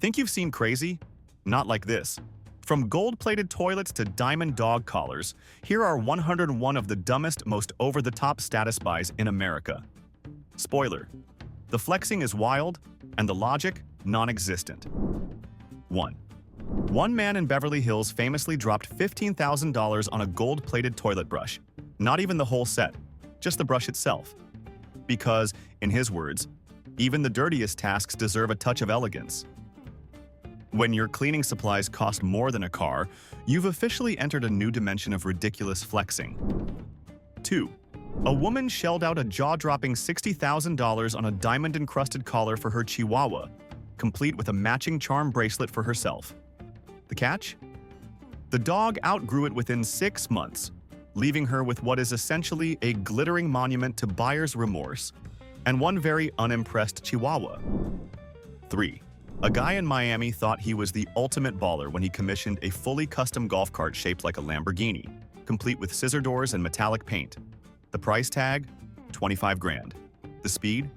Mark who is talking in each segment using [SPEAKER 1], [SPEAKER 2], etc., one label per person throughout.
[SPEAKER 1] Think you've seen crazy? Not like this. From gold-plated toilets to diamond dog collars, here are 101 of the dumbest, most over-the-top status buys in America. Spoiler: the flexing is wild, and the logic non-existent. 1. One man in Beverly Hills famously dropped $15,000 on a gold-plated toilet brush. Not even the whole set, just the brush itself. Because, in his words, even the dirtiest tasks deserve a touch of elegance. When your cleaning supplies cost more than a car, you've officially entered a new dimension of ridiculous flexing. 2. A woman shelled out a jaw-dropping $60,000 on a diamond-encrusted collar for her Chihuahua, complete with a matching charm bracelet for herself. The catch? The dog outgrew it within 6 months, leaving her with what is essentially a glittering monument to buyer's remorse, and one very unimpressed Chihuahua. 3. A guy in Miami thought he was the ultimate baller when he commissioned a fully custom golf cart shaped like a Lamborghini, complete with scissor doors and metallic paint. The price tag? 25 grand. The speed?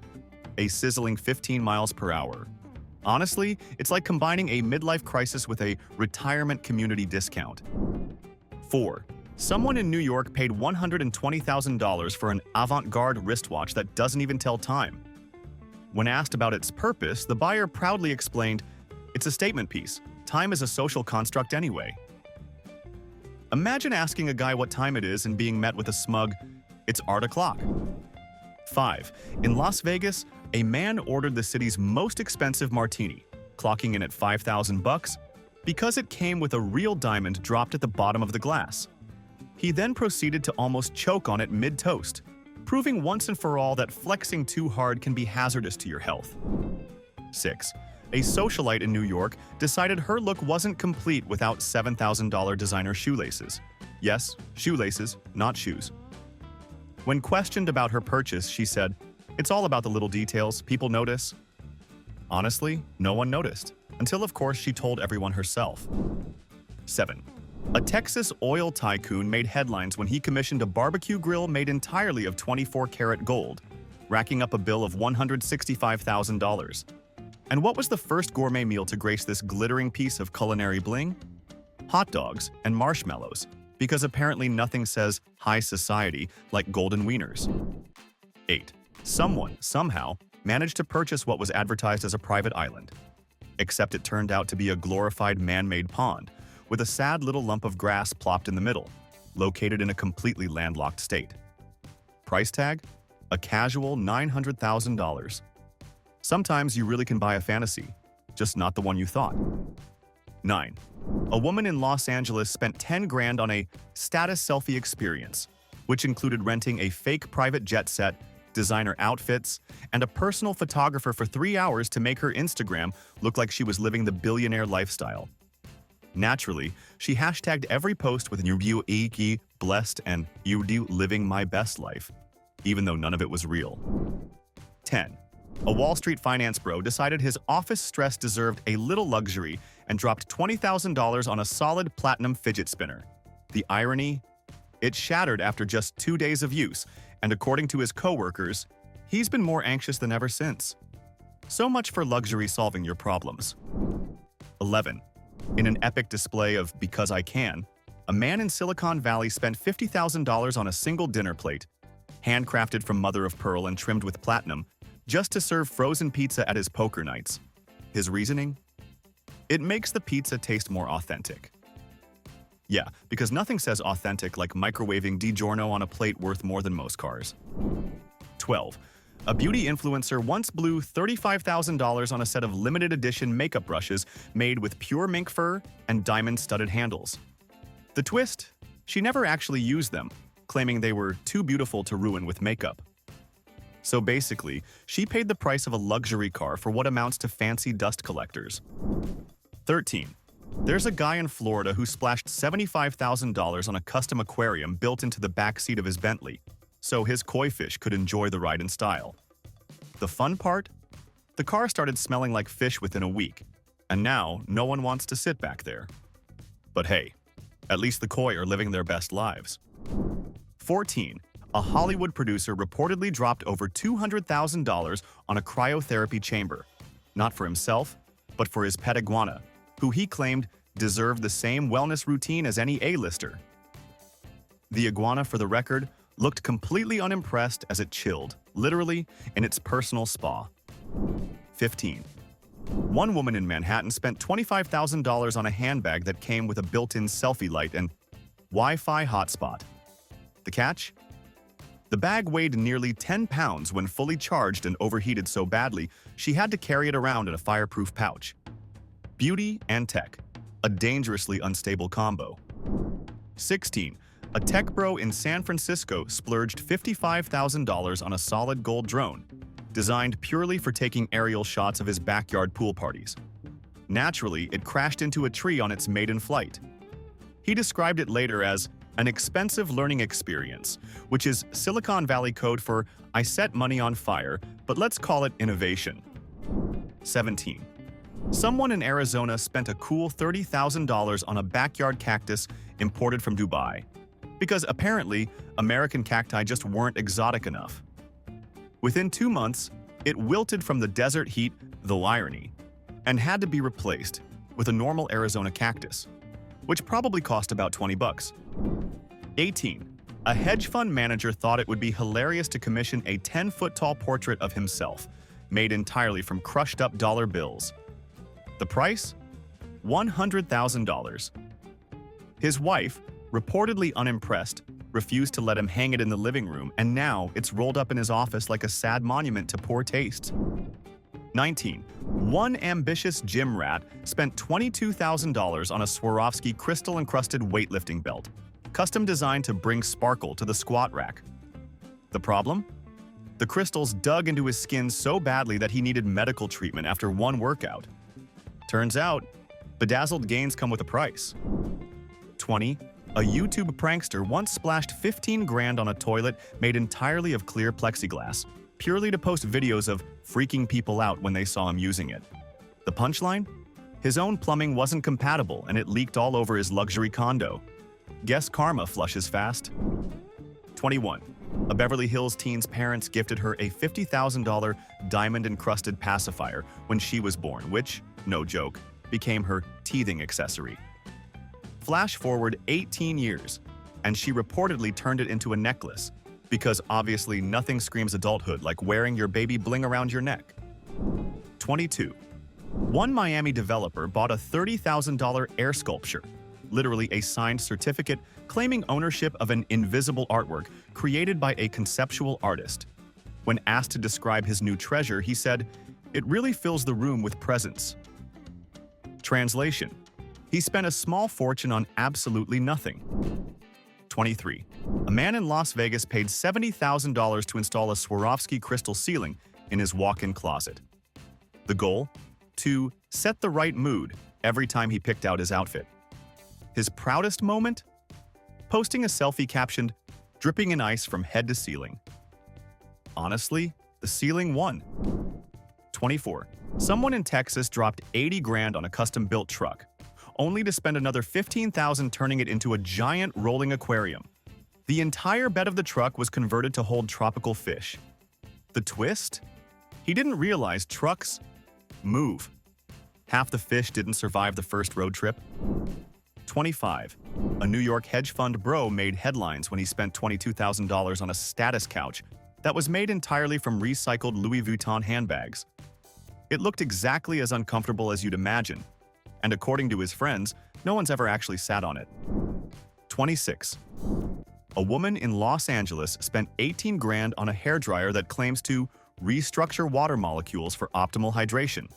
[SPEAKER 1] A sizzling 15 miles per hour. Honestly, it's like combining a midlife crisis with a retirement community discount. 4. Someone in New York paid $120,000 for an avant-garde wristwatch that doesn't even tell time. When asked about its purpose, the buyer proudly explained, "It's a statement piece. Time is a social construct anyway." Imagine asking a guy what time it is and being met with a smug, "It's art o'clock." 5. In Las Vegas, a man ordered the city's most expensive martini, clocking in at $5,000 because it came with a real diamond dropped at the bottom of the glass. He then proceeded to almost choke on it mid-toast, proving once and for all that flexing too hard can be hazardous to your health. 6. A socialite in New York decided her look wasn't complete without $7,000 designer shoelaces. Yes, shoelaces, not shoes. When questioned about her purchase, she said, "It's all about the little details, people notice." Honestly, no one noticed, until of course she told everyone herself. 7. A Texas oil tycoon made headlines when he commissioned a barbecue grill made entirely of 24-karat gold, racking up a bill of $165,000. And what was the first gourmet meal to grace this glittering piece of culinary bling? Hot dogs and marshmallows, because apparently nothing says high society like golden wieners. 8. Someone, somehow, managed to purchase what was advertised as a private island. Except it turned out to be a glorified man-made pond, with a sad little lump of grass plopped in the middle, located in a completely landlocked state. Price tag? A casual $900,000. Sometimes you really can buy a fantasy, just not the one you thought. 9. A woman in Los Angeles spent 10 grand on a status selfie experience, which included renting a fake private jet set, designer outfits, and a personal photographer for 3 hours to make her Instagram look like she was living the billionaire lifestyle. Naturally, she hashtagged every post with "You be blessed" and "You do living my best life," even though none of it was real. 10. A Wall Street finance bro decided his office stress deserved a little luxury and dropped $20,000 on a solid platinum fidget spinner. The irony? It shattered after just 2 days of use, and according to his coworkers, he's been more anxious than ever since. So much for luxury solving your problems. 11. In an epic display of "because I can," a man in Silicon Valley spent $50,000 on a single dinner plate, handcrafted from mother of pearl and trimmed with platinum, just to serve frozen pizza at his poker nights. His reasoning? It makes the pizza taste more authentic. Yeah, because nothing says authentic like microwaving DiGiorno on a plate worth more than most cars. 12. A beauty influencer once blew $35,000 on a set of limited edition makeup brushes made with pure mink fur and diamond-studded handles. The twist? She never actually used them, claiming they were too beautiful to ruin with makeup. So basically, she paid the price of a luxury car for what amounts to fancy dust collectors. 13. There's a guy in Florida who splashed $75,000 on a custom aquarium built into the backseat of his Bentley, so his koi fish could enjoy the ride in style. The fun part? The car started smelling like fish within a week, and now no one wants to sit back there. But hey, at least the koi are living their best lives. 14. A Hollywood producer reportedly dropped over $200,000 on a cryotherapy chamber, not for himself, but for his pet iguana, who he claimed deserved the same wellness routine as any A-lister. The iguana, for the record, looked completely unimpressed as it chilled, literally, in its personal spa. 15. One woman in Manhattan spent $25,000 on a handbag that came with a built-in selfie light and Wi-Fi hotspot. The catch? The bag weighed nearly 10 pounds when fully charged and overheated so badly she had to carry it around in a fireproof pouch. Beauty and tech, a dangerously unstable combo. 16. A tech bro in San Francisco splurged $55,000 on a solid gold drone, designed purely for taking aerial shots of his backyard pool parties. Naturally, it crashed into a tree on its maiden flight. He described it later as an expensive learning experience, which is Silicon Valley code for "I set money on fire, but let's call it innovation." 17. Someone in Arizona spent a cool $30,000 on a backyard cactus imported from Dubai, because apparently American cacti just weren't exotic enough. Within 2 months, it wilted from the desert heat, the irony, and had to be replaced with a normal Arizona cactus, which probably cost about $20. 18. A hedge fund manager thought it would be hilarious to commission a 10-foot-tall portrait of himself, made entirely from crushed-up dollar bills. The price? $100,000. His wife, reportedly unimpressed, refused to let him hang it in the living room, and now it's rolled up in his office like a sad monument to poor taste. 19. One ambitious gym rat spent $22,000 on a Swarovski crystal-encrusted weightlifting belt, custom designed to bring sparkle to the squat rack. The problem? The crystals dug into his skin so badly that he needed medical treatment after one workout. Turns out, bedazzled gains come with a price. 20. A YouTube prankster once splashed 15 grand on a toilet made entirely of clear plexiglass, purely to post videos of freaking people out when they saw him using it. The punchline? His own plumbing wasn't compatible and it leaked all over his luxury condo. Guess karma flushes fast. 21. A Beverly Hills teen's parents gifted her a $50,000 diamond-encrusted pacifier when she was born, which, no joke, became her teething accessory. Flash forward 18 years, and she reportedly turned it into a necklace, because obviously nothing screams adulthood like wearing your baby bling around your neck. 22. One Miami developer bought a $30,000 air sculpture, literally a signed certificate claiming ownership of an invisible artwork created by a conceptual artist. When asked to describe his new treasure, he said, "It really fills the room with presence." Translation: he spent a small fortune on absolutely nothing. 23. A man in Las Vegas paid $70,000 to install a Swarovski crystal ceiling in his walk-in closet. The goal? To set the right mood every time he picked out his outfit. His proudest moment? Posting a selfie captioned, "Dripping in ice from head to ceiling." Honestly, the ceiling won. 24. Someone in Texas dropped 80 grand on a custom-built truck, only to spend another 15,000 turning it into a giant rolling aquarium. The entire bed of the truck was converted to hold tropical fish. The twist? He didn't realize trucks move. Half the fish didn't survive the first road trip. 25. A New York hedge fund bro made headlines when he spent $22,000 on a status couch that was made entirely from recycled Louis Vuitton handbags. It looked exactly as uncomfortable as you'd imagine, and according to his friends, no one's ever actually sat on it. 26. A woman in Los Angeles spent 18 grand on a hairdryer that claims to restructure water molecules for optimal hydration.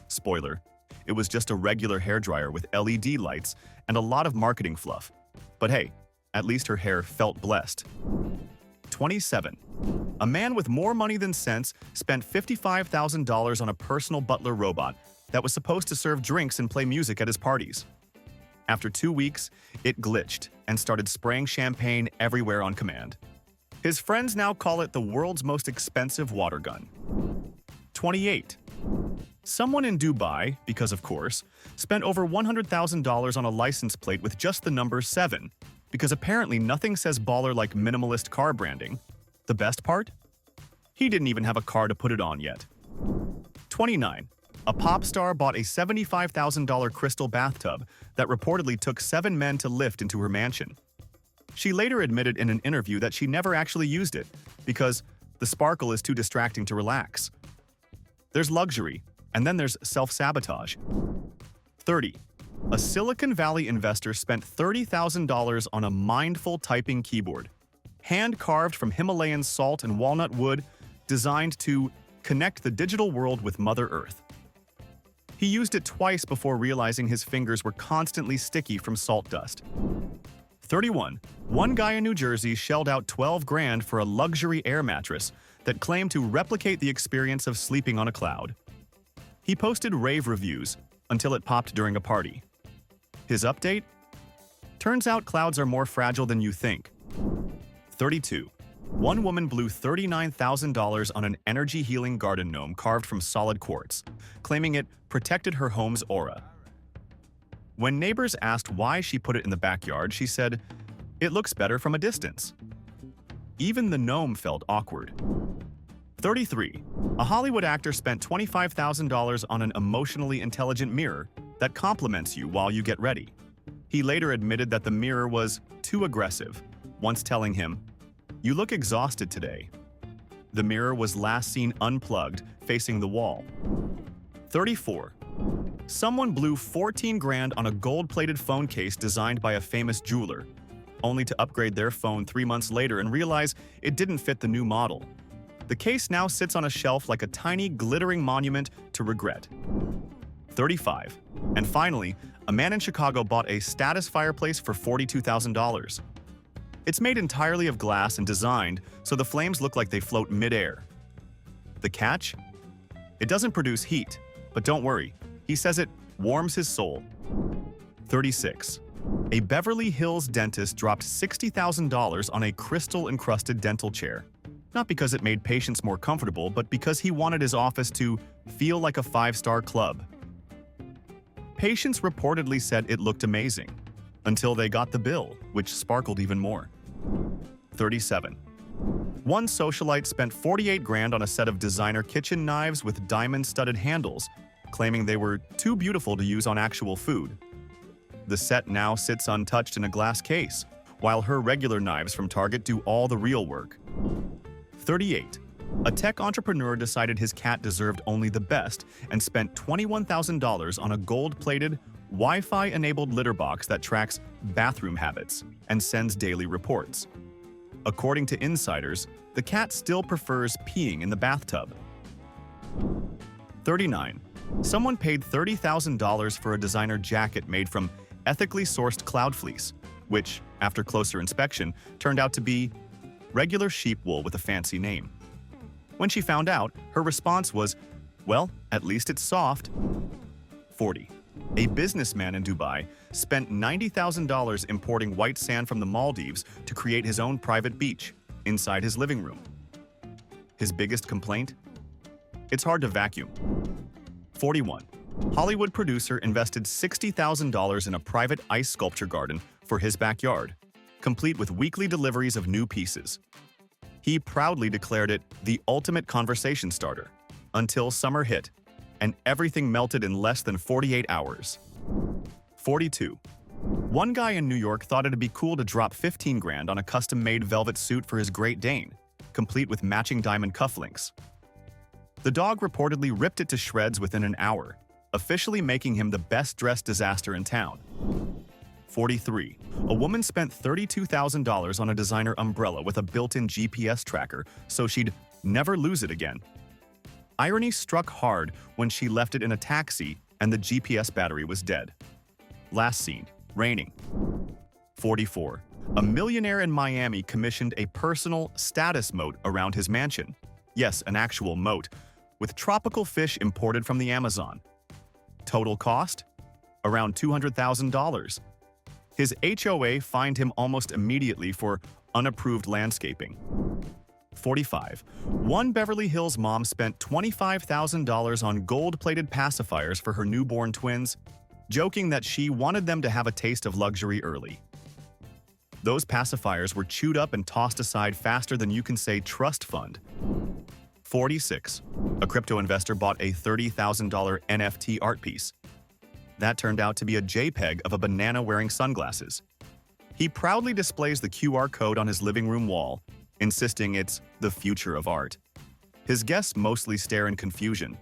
[SPEAKER 1] Spoiler, it was just a regular hairdryer with LED lights and a lot of marketing fluff. But hey, at least her hair felt blessed. 27. A man with more money than sense spent $55,000 on a personal butler robot that was supposed to serve drinks and play music at his parties. After 2 weeks, it glitched and started spraying champagne everywhere on command. His friends now call it the world's most expensive water gun. 28. Someone in Dubai, because of course, spent over $100,000 on a license plate with just the number 7, because apparently nothing says baller like minimalist car branding. The best part? He didn't even have a car to put it on yet. 29. A pop star bought a $75,000 crystal bathtub that reportedly took 7 men to lift into her mansion. She later admitted in an interview that she never actually used it because the sparkle is too distracting to relax. There's luxury, and then there's self-sabotage. 30. A Silicon Valley investor spent $30,000 on a mindful typing keyboard, hand-carved from Himalayan salt and walnut wood, designed to connect the digital world with Mother Earth. He used it twice before realizing his fingers were constantly sticky from salt dust. 31. One guy in New Jersey shelled out 12 grand for a luxury air mattress that claimed to replicate the experience of sleeping on a cloud. He posted rave reviews until it popped during a party. His update? Turns out clouds are more fragile than you think. 32. One woman blew $39,000 on an energy-healing garden gnome carved from solid quartz, claiming it protected her home's aura. When neighbors asked why she put it in the backyard, she said, "It looks better from a distance." Even the gnome felt awkward. 33. A Hollywood actor spent $25,000 on an emotionally intelligent mirror that compliments you while you get ready. He later admitted that the mirror was too aggressive, once telling him, "You look exhausted today." The mirror was last seen unplugged, facing the wall. 34. Someone blew 14 grand on a gold-plated phone case designed by a famous jeweler, only to upgrade their phone 3 months later and realize it didn't fit the new model. The case now sits on a shelf like a tiny, glittering monument to regret. 35. And finally, a man in Chicago bought a status fireplace for $42,000. It's made entirely of glass and designed so the flames look like they float mid-air. The catch? It doesn't produce heat, but don't worry, he says it warms his soul. 36. A Beverly Hills dentist dropped $60,000 on a crystal-encrusted dental chair. Not because it made patients more comfortable, but because he wanted his office to feel like a 5-star club. Patients reportedly said it looked amazing, until they got the bill, which sparkled even more. 37. One socialite spent 48 grand on a set of designer kitchen knives with diamond-studded handles, claiming they were too beautiful to use on actual food. The set now sits untouched in a glass case, while her regular knives from Target do all the real work. 38. A tech entrepreneur decided his cat deserved only the best and spent $21,000 on a gold-plated, Wi-Fi-enabled litter box that tracks bathroom habits and sends daily reports. According to insiders, the cat still prefers peeing in the bathtub. 39. Someone paid $30,000 for a designer jacket made from ethically sourced cloud fleece, which, after closer inspection, turned out to be regular sheep wool with a fancy name. When she found out, her response was, "Well, at least it's soft." 40. A businessman in Dubai spent $90,000 importing white sand from the Maldives to create his own private beach inside his living room. His biggest complaint? It's hard to vacuum. 41. Hollywood producer invested $60,000 in a private ice sculpture garden for his backyard, complete with weekly deliveries of new pieces. He proudly declared it the ultimate conversation starter, until summer hit, and everything melted in less than 48 hours. 42. One guy in New York thought it'd be cool to drop 15 grand on a custom-made velvet suit for his Great Dane, complete with matching diamond cufflinks. The dog reportedly ripped it to shreds within an hour, officially making him the best-dressed disaster in town. 43. A woman spent $32,000 on a designer umbrella with a built-in GPS tracker so she'd never lose it again. Irony struck hard when she left it in a taxi and the GPS battery was dead. Last seen, raining. 44. A millionaire in Miami commissioned a personal status moat around his mansion. Yes, an actual moat, with tropical fish imported from the Amazon. Total cost? Around $200,000. His HOA fined him almost immediately for unapproved landscaping. 45. One Beverly Hills mom spent $25,000 on gold-plated pacifiers for her newborn twins, joking that she wanted them to have a taste of luxury early. Those pacifiers were chewed up and tossed aside faster than you can say trust fund. 46. A crypto investor bought a $30,000 NFT art piece. That turned out to be a JPEG of a banana wearing sunglasses. He proudly displays the QR code on his living room wall, insisting it's the future of art. His guests mostly stare in confusion.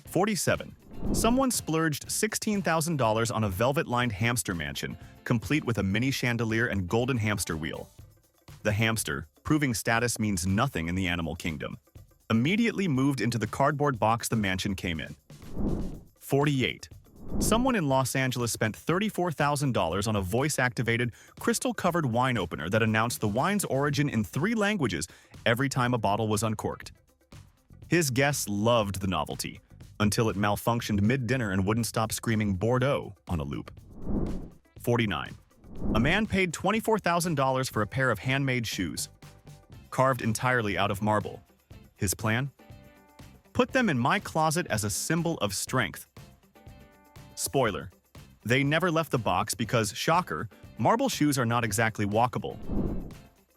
[SPEAKER 1] 47. Someone splurged $16,000 on a velvet-lined hamster mansion, complete with a mini chandelier and golden hamster wheel. The hamster, proving status means nothing in the animal kingdom, immediately moved into the cardboard box the mansion came in. 48. Someone in Los Angeles spent $34,000 on a voice-activated, crystal-covered wine opener that announced the wine's origin in 3 languages every time a bottle was uncorked. His guests loved the novelty, until it malfunctioned mid-dinner and wouldn't stop screaming Bordeaux on a loop. 49. A man paid $24,000 for a pair of handmade shoes, carved entirely out of marble. His plan? Put them in my closet as a symbol of strength. Spoiler: they never left the box because, shocker, marble shoes are not exactly walkable.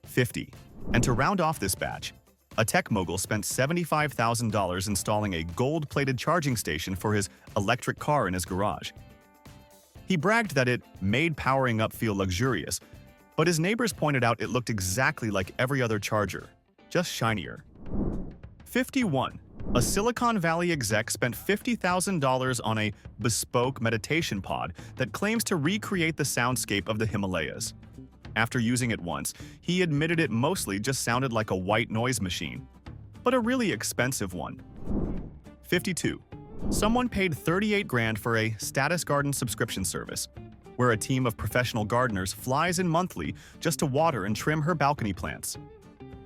[SPEAKER 1] 50. And to round off this batch, a tech mogul spent $75,000 installing a gold-plated charging station for his electric car in his garage. He bragged that it made powering up feel luxurious, but his neighbors pointed out it looked exactly like every other charger, just shinier. 51. A Silicon Valley exec spent $50,000 on a bespoke meditation pod that claims to recreate the soundscape of the Himalayas. After using it once, he admitted it mostly just sounded like a white noise machine, but a really expensive one. 52. Someone paid $38,000 for a Status Garden subscription service, where a team of professional gardeners flies in monthly just to water and trim her balcony plants.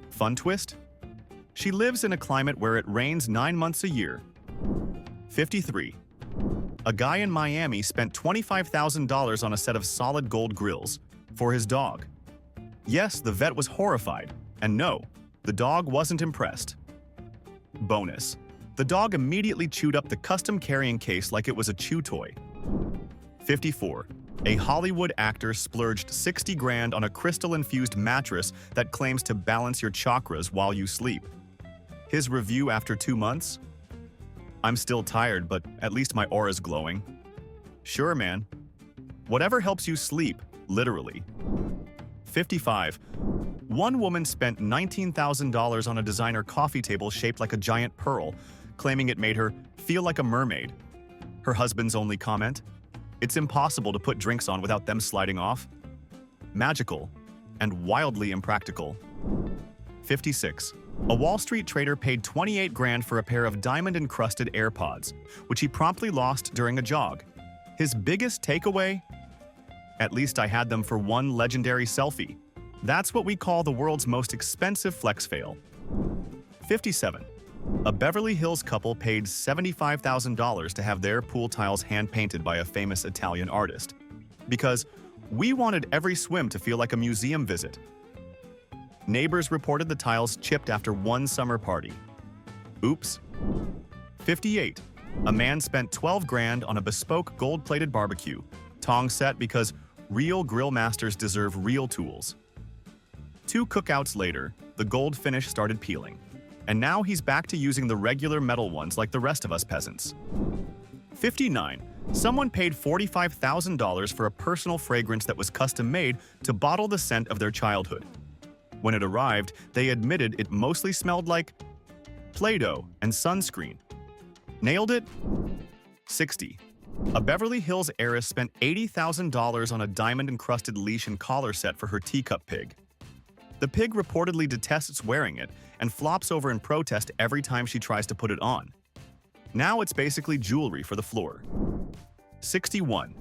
[SPEAKER 1] Fun twist? She lives in a climate where it rains 9 months a year. 53. A guy in Miami spent $25,000 on a set of solid gold grills for his dog. Yes, the vet was horrified, and no, the dog wasn't impressed. Bonus: the dog immediately chewed up the custom carrying case like it was a chew toy. 54. A Hollywood actor splurged $60,000 on a crystal-infused mattress that claims to balance your chakras while you sleep. His review after 2 months? I'm still tired, but at least my aura's glowing. Sure, man. Whatever helps you sleep, literally. 55. One woman spent $19,000 on a designer coffee table shaped like a giant pearl, claiming it made her feel like a mermaid. Her husband's only comment? It's impossible to put drinks on without them sliding off. Magical and wildly impractical. 56. A Wall Street trader paid $28,000 for a pair of diamond-encrusted AirPods, which he promptly lost during a jog. His biggest takeaway? At least I had them for one legendary selfie. That's what we call the world's most expensive flex fail. 57. A Beverly Hills couple paid $75,000 to have their pool tiles hand-painted by a famous Italian artist. Because we wanted every swim to feel like a museum visit. Neighbors reported the tiles chipped after one summer party. Oops. 58. A man spent $12,000 on a bespoke gold-plated barbecue, tong set because real grill masters deserve real tools. 2 cookouts later, the gold finish started peeling, and now he's back to using the regular metal ones like the rest of us peasants. 59. Someone paid $45,000 for a personal fragrance that was custom-made to bottle the scent of their childhood. When it arrived, they admitted it mostly smelled like Play-Doh and sunscreen. Nailed it? 60. A Beverly Hills heiress spent $80,000 on a diamond-encrusted leash and collar set for her teacup pig. The pig reportedly detests wearing it and flops over in protest every time she tries to put it on. Now it's basically jewelry for the floor. 61.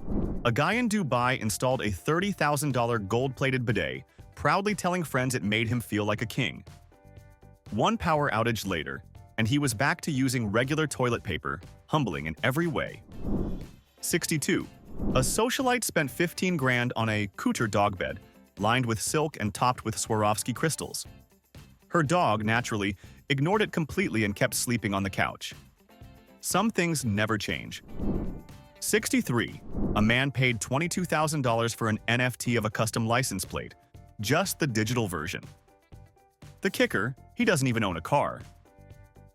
[SPEAKER 1] A guy in Dubai installed a $30,000 gold-plated bidet, proudly telling friends it made him feel like a king. 1 power outage later, and he was back to using regular toilet paper, humbling in every way. 62. A socialite spent $15,000 on a couture dog bed, lined with silk and topped with Swarovski crystals. Her dog, naturally, ignored it completely and kept sleeping on the couch. Some things never change. 63. A man paid $22,000 for an NFT of a custom license plate, just the digital version. The kicker, he doesn't even own a car.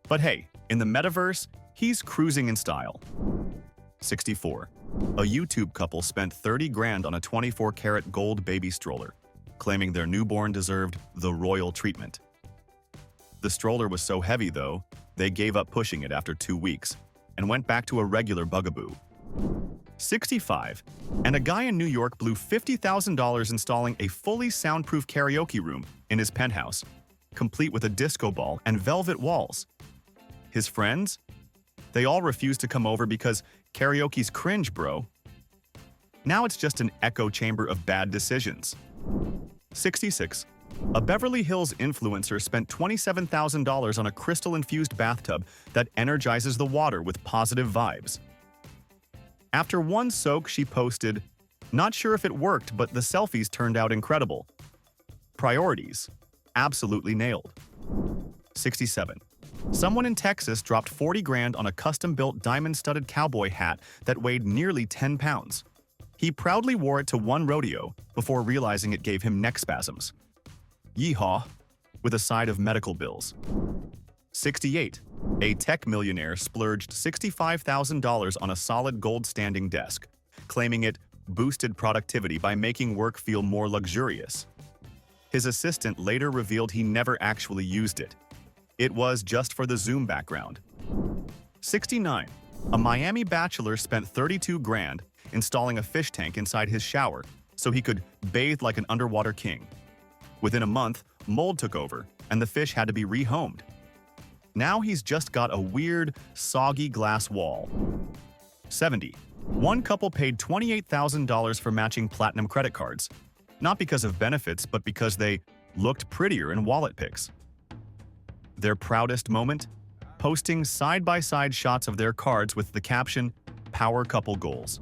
[SPEAKER 1] But hey, in the metaverse, he's cruising in style. 64. A YouTube couple spent 30 grand on a 24-karat gold baby stroller, claiming their newborn deserved the royal treatment. The stroller was so heavy, though, they gave up pushing it after 2 weeks and went back to a regular bugaboo. 65. And a guy in New York blew $50,000 installing a fully soundproof karaoke room in his penthouse, complete with a disco ball and velvet walls. His friends? They all refused to come over because karaoke's cringe, bro. Now it's just an echo chamber of bad decisions. 66. A Beverly Hills influencer spent $27,000 on a crystal-infused bathtub that energizes the water with positive vibes. After one soak, she posted, "Not sure if it worked, but the selfies turned out incredible." Priorities. Absolutely nailed. 67. Someone in Texas dropped 40 grand on a custom-built diamond-studded cowboy hat that weighed nearly 10 pounds. He proudly wore it to one rodeo before realizing it gave him neck spasms. Yeehaw, with a side of medical bills. 68. A tech millionaire splurged $65,000 on a solid gold standing desk, claiming it boosted productivity by making work feel more luxurious. His assistant later revealed he never actually used it. It was just for the Zoom background. 69. A Miami bachelor spent 32 grand installing a fish tank inside his shower so he could bathe like an underwater king. Within a month, mold took over, and the fish had to be rehomed. Now he's just got a weird, soggy glass wall. 70. One couple paid $28,000 for matching platinum credit cards, not because of benefits, but because they looked prettier in wallet pics. Their proudest moment? Posting side-by-side shots of their cards with the caption, "Power Couple Goals."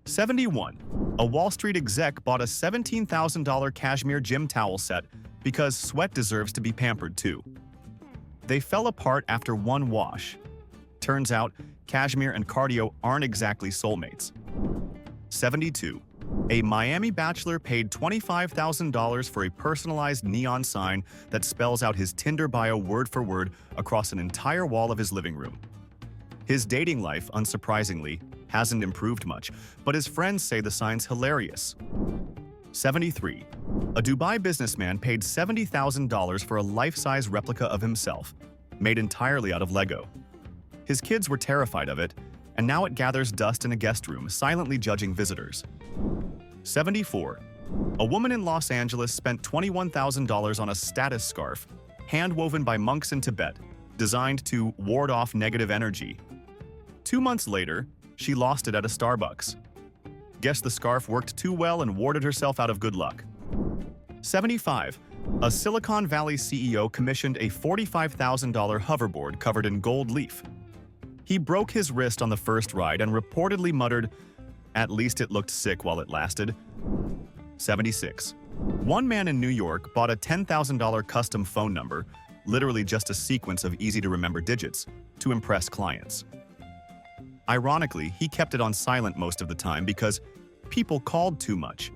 [SPEAKER 1] 71. A Wall Street exec bought a $17,000 cashmere gym towel set because sweat deserves to be pampered too. They fell apart after one wash. Turns out, cashmere and cardio aren't exactly soulmates. 72. A Miami bachelor paid $25,000 for a personalized neon sign that spells out his Tinder bio word for word across an entire wall of his living room. His dating life, unsurprisingly, hasn't improved much, but his friends say the sign's hilarious. 73. A Dubai businessman paid $70,000 for a life-size replica of himself, made entirely out of Lego. His kids were terrified of it, and now it gathers dust in a guest room, silently judging visitors. 74. A woman in Los Angeles spent $21,000 on a status scarf, hand-woven by monks in Tibet, designed to ward off negative energy. 2 months later, she lost it at a Starbucks. Guess the scarf worked too well and warded herself out of good luck. 75. A Silicon Valley CEO commissioned a $45,000 hoverboard covered in gold leaf. He broke his wrist on the first ride and reportedly muttered, "At least it looked sick while it lasted." 76. One man in New York bought a $10,000 custom phone number, literally just a sequence of easy-to-remember digits, to impress clients. Ironically, he kept it on silent most of the time because people called too much.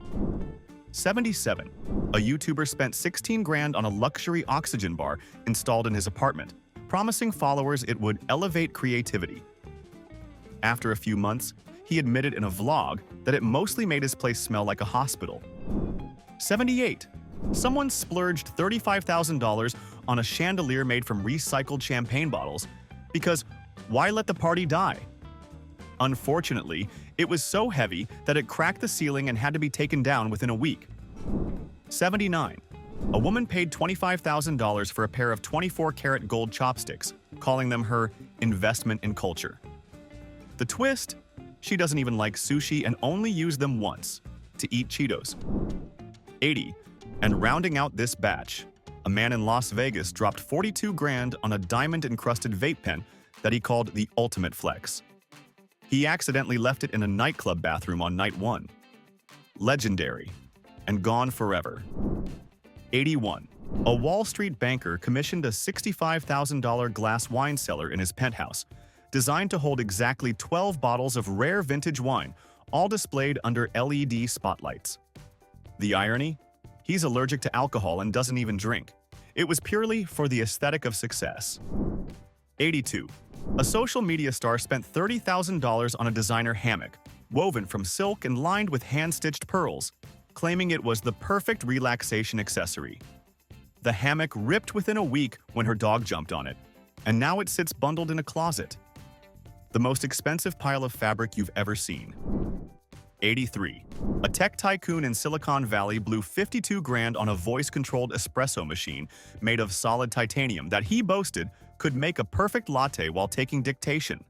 [SPEAKER 1] 77. A YouTuber spent 16 grand on a luxury oxygen bar installed in his apartment, promising followers it would elevate creativity. After a few months, he admitted in a vlog that it mostly made his place smell like a hospital. 78. Someone splurged $35,000 on a chandelier made from recycled champagne bottles because why let the party die? Unfortunately, it was so heavy that it cracked the ceiling and had to be taken down within a week. 79. A woman paid $25,000 for a pair of 24-karat gold chopsticks, calling them her investment in culture. The twist? She doesn't even like sushi and only used them once, to eat Cheetos. 80. And rounding out this batch, a man in Las Vegas dropped 42 grand on a diamond-encrusted vape pen that he called the ultimate flex. He accidentally left it in a nightclub bathroom on night 1. Legendary. And gone forever. 81. A Wall Street banker commissioned a $65,000 glass wine cellar in his penthouse, designed to hold exactly 12 bottles of rare vintage wine, all displayed under LED spotlights. The irony? He's allergic to alcohol and doesn't even drink. It was purely for the aesthetic of success. 82. A social media star spent $30,000 on a designer hammock, woven from silk and lined with hand-stitched pearls, claiming it was the perfect relaxation accessory. The hammock ripped within a week when her dog jumped on it, and now it sits bundled in a closet. The most expensive pile of fabric you've ever seen. 83. A tech tycoon in Silicon Valley blew 52 grand on a voice-controlled espresso machine made of solid titanium that he boasted could make a perfect latte while taking dictation.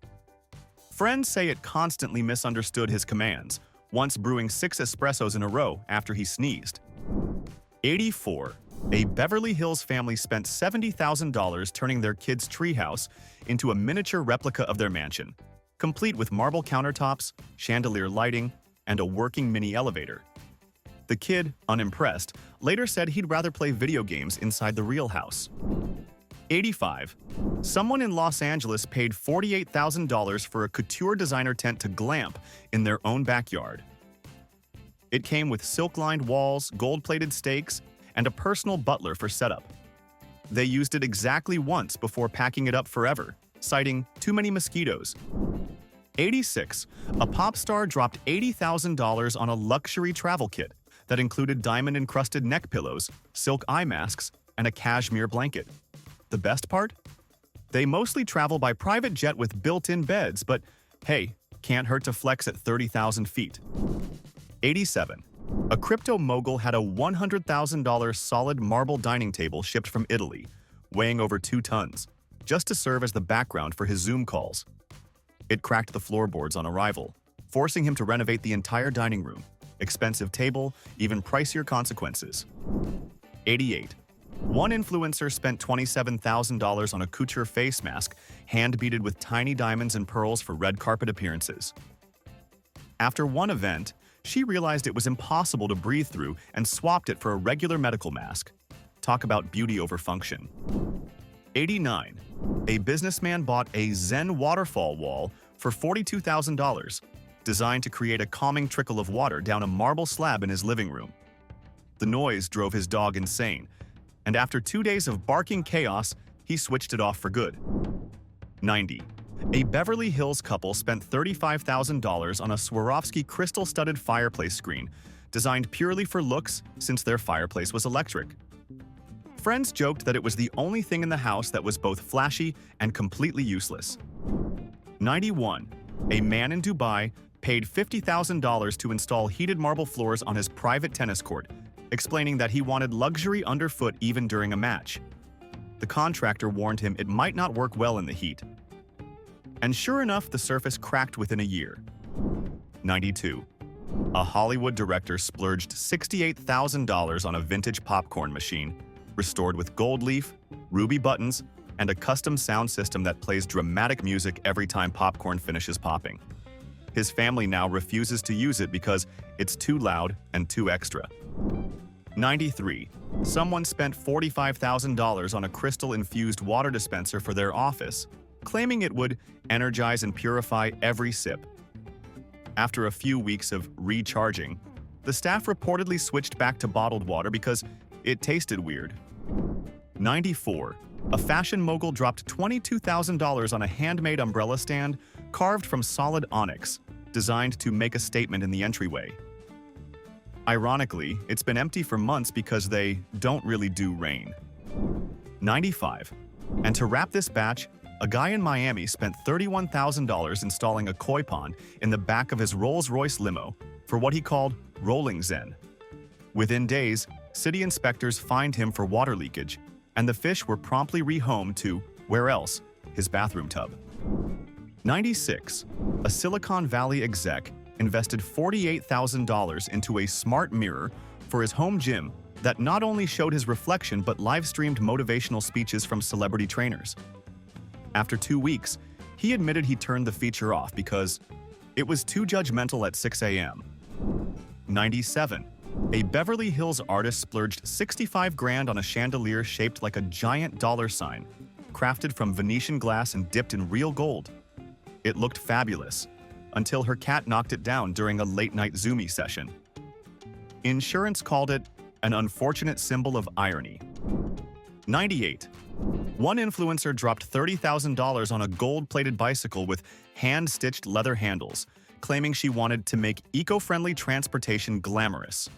[SPEAKER 1] Friends say it constantly misunderstood his commands, once brewing 6 espressos in a row after he sneezed. 84. A Beverly Hills family spent $70,000 turning their kid's treehouse into a miniature replica of their mansion, complete with marble countertops, chandelier lighting, and a working mini elevator. The kid, unimpressed, later said he'd rather play video games inside the real house. 85. Someone in Los Angeles paid $48,000 for a couture designer tent to glamp in their own backyard. It came with silk-lined walls, gold-plated stakes, and a personal butler for setup. They used it exactly once before packing it up forever, citing too many mosquitoes. 86. A pop star dropped $80,000 on a luxury travel kit that included diamond-encrusted neck pillows, silk eye masks, and a cashmere blanket. The best part? They mostly travel by private jet with built-in beds, but hey, can't hurt to flex at 30,000 feet. 87. A crypto mogul had a $100,000 solid marble dining table shipped from Italy, weighing over 2 tons, just to serve as the background for his Zoom calls. It cracked the floorboards on arrival, forcing him to renovate the entire dining room. Expensive table, even pricier consequences. 88. One influencer spent $27,000 on a couture face mask, hand-beaded with tiny diamonds and pearls for red carpet appearances. After one event, she realized it was impossible to breathe through and swapped it for a regular medical mask. Talk about beauty over function. 89. A businessman bought a Zen waterfall wall for $42,000, designed to create a calming trickle of water down a marble slab in his living room. The noise drove his dog insane, and after 2 days of barking chaos, he switched it off for good. 90. A Beverly Hills couple spent $35,000 on a Swarovski crystal-studded fireplace screen, designed purely for looks since their fireplace was electric. Friends joked that it was the only thing in the house that was both flashy and completely useless. 91. A man in Dubai paid $50,000 to install heated marble floors on his private tennis court, explaining that he wanted luxury underfoot even during a match. The contractor warned him it might not work well in the heat. And sure enough, the surface cracked within a year. 92. A Hollywood director splurged $68,000 on a vintage popcorn machine, restored with gold leaf, ruby buttons, and a custom sound system that plays dramatic music every time popcorn finishes popping. His family now refuses to use it because it's too loud and too extra. 93. Someone spent $45,000 on a crystal-infused water dispenser for their office, claiming it would energize and purify every sip. After a few weeks of recharging, the staff reportedly switched back to bottled water because it tasted weird. 94. A fashion mogul dropped $22,000 on a handmade umbrella stand carved from solid onyx, designed to make a statement in the entryway. Ironically, it's been empty for months because they don't really do rain. 95. And to wrap this batch, a guy in Miami spent $31,000 installing a koi pond in the back of his Rolls-Royce limo for what he called rolling zen. Within days, city inspectors fined him for water leakage, and the fish were promptly rehomed to, where else, his bathroom tub. 96. A Silicon Valley exec invested $48,000 into a smart mirror for his home gym that not only showed his reflection but live-streamed motivational speeches from celebrity trainers. After 2 weeks, he admitted he turned the feature off because it was too judgmental at 6 a.m. 97. A Beverly Hills artist splurged 65 grand on a chandelier shaped like a giant dollar sign, crafted from Venetian glass and dipped in real gold. It looked fabulous, until her cat knocked it down during a late-night Zoomy session. Insurance called it an unfortunate symbol of irony. 98. One influencer dropped $30,000 on a gold-plated bicycle with hand-stitched leather handles, claiming she wanted to make eco-friendly transportation glamorous.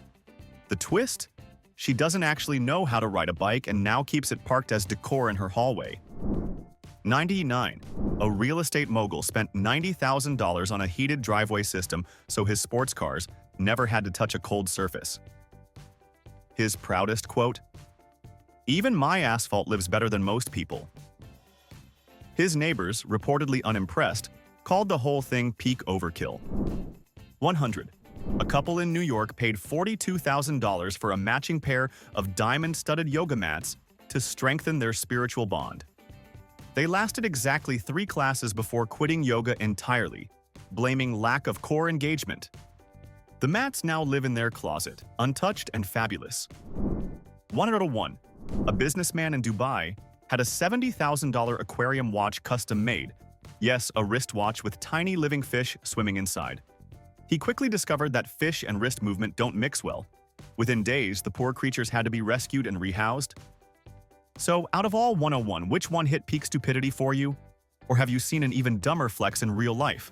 [SPEAKER 1] The twist? She doesn't actually know how to ride a bike and now keeps it parked as decor in her hallway. 99. A real estate mogul spent $90,000 on a heated driveway system so his sports cars never had to touch a cold surface. His proudest quote, "Even my asphalt lives better than most people." His neighbors, reportedly unimpressed, called the whole thing peak overkill. 100. A couple in New York paid $42,000 for a matching pair of diamond-studded yoga mats to strengthen their spiritual bond. They lasted exactly 3 classes before quitting yoga entirely, blaming lack of core engagement. The mats now live in their closet, untouched and fabulous. 101. A businessman in Dubai had a $70,000 aquarium watch custom-made. Yes, a wristwatch with tiny living fish swimming inside. He quickly discovered that fish and wrist movement don't mix well. Within days, the poor creatures had to be rescued and rehoused. So, out of all 101, which one hit peak stupidity for you? Or have you seen an even dumber flex in real life?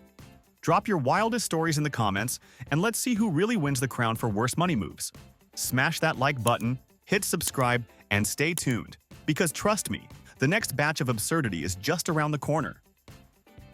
[SPEAKER 1] Drop your wildest stories in the comments, and let's see who really wins the crown for worst money moves. Smash that like button, hit subscribe, and stay tuned. Because trust me, the next batch of absurdity is just around the corner.